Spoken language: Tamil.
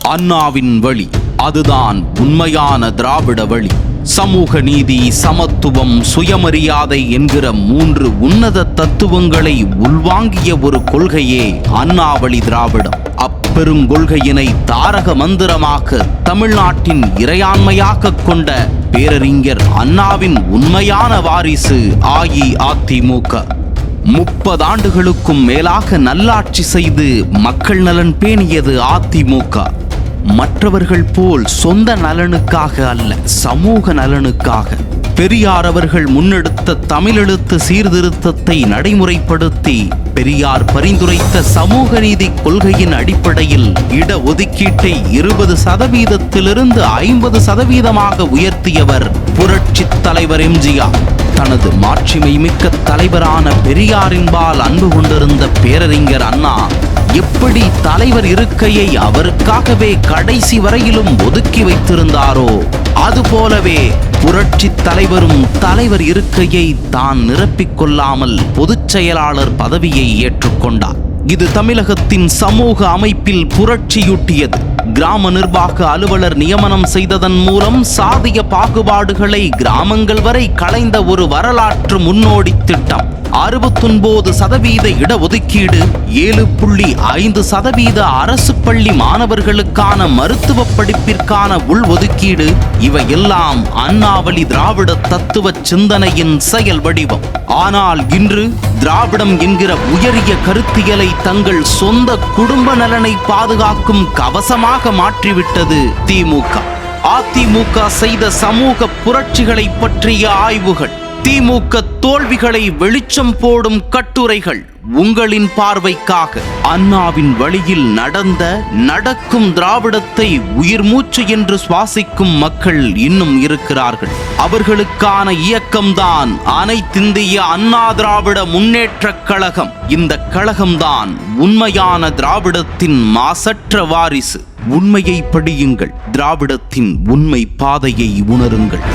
அண்ணாவின் வழி அதுதான் உண்மையான திராவிட வழி. சமூக நீதி, சமத்துவம், சுயமரியாதை என்கிற 3 உன்னத தத்துவங்களை உள்வாங்கிய ஒரு கொள்கையே அண்ணாவழி திராவிடம். அப்பெருங்கொள்கையினை தாரக மந்திரமாக தமிழ்நாட்டின் இறையாண்மையாக கொண்ட பேரறிஞர் அண்ணாவின் உண்மையான வாரிசு அஇஅதிமுக. 30 ஆண்டுகளுக்கும் மேலாக நல்லாட்சி செய்து மக்கள் நலன் பேணியது அதிமுக. மற்றவர்கள் போல் சொந்த நலனுக்காக அல்ல, சமூக நலனுக்காக. பெரியார் அவர்கள் முன்னெடுத்த தமிழெழுத்து சீர்திருத்தத்தை நடைமுறைப்படுத்தி பெரியார் பரிந்துரைத்த சமூக நீதி கொள்கையின் அடிப்படையில் இடஒதுக்கீட்டை 20%-லிருந்து 50%-ஆக உயர்த்தியவர் புரட்சி தலைவர் எம்ஜிஆர். தனது மாட்சிமை மிக்க தலைவரான பெரியாரின்பால் அன்பு கொண்டிருந்த பேரறிஞர் அண்ணா எப்படி தலைவர் இருக்கையை அவருக்காகவே கடைசி வரையிலும் ஒதுக்கி வைத்திருந்தாரோ, அதுபோலவே புரட்சி தலைவரும் தலைவர் இருக்கையை தான் நிரப்பிக் கொள்ளாமல் பொதுச் செயலாளர் பதவியை ஏற்றுக்கொண்டார். இது தமிழகத்தின் சமூக அமைப்பில் புரட்சியூட்டியது. கிராம நிர்வாக அலுவலர் நியமனம் செய்ததன் மூலம் சாதிய பாகுபாடுகளை கிராமங்கள் வரை களைந்த ஒரு வரலாற்று முன்னோடி திட்டம். 69% இடஒதுக்கீடு, 7.5% அரசு பள்ளி மாணவர்களுக்கான மருத்துவ படிப்பிற்கான உள்ஒதுக்கீடு, இவையெல்லாம் அண்ணாவழி திராவிட தத்துவ சிந்தனையின் செயல் வடிவம். ஆனால் இன்று திராவிடம் என்கிற உயரிய கருத்தியலை தங்கள் சொந்த குடும்ப நலனை பாதுகாக்கும் கவசமாக மாற்றிவிட்டது திமுக. அதிமுக செய்த சமூக புரட்சிகளை பற்றிய ஆய்வுகள், திமுக தோல்விகளை வெளிச்சம் போடும் கட்டுரைகள் உங்களின் பார்வைக்காக. அண்ணாவின் வழியில் நடக்கும் திராவிடத்தை உயிர் மூச்சு என்று சுவாசிக்கும் மக்கள் இன்னும் இருக்கிறார்கள். அவர்களுக்கான இயக்கம்தான் அனைத்திந்திய அண்ணா திராவிட முன்னேற்றக் கழகம். இந்த கழகம்தான் உண்மையான திராவிடத்தின் மாசற்ற வாரிசு. உண்மையை படியுங்கள், திராவிடத்தின் உண்மை பாதையை உணருங்கள்.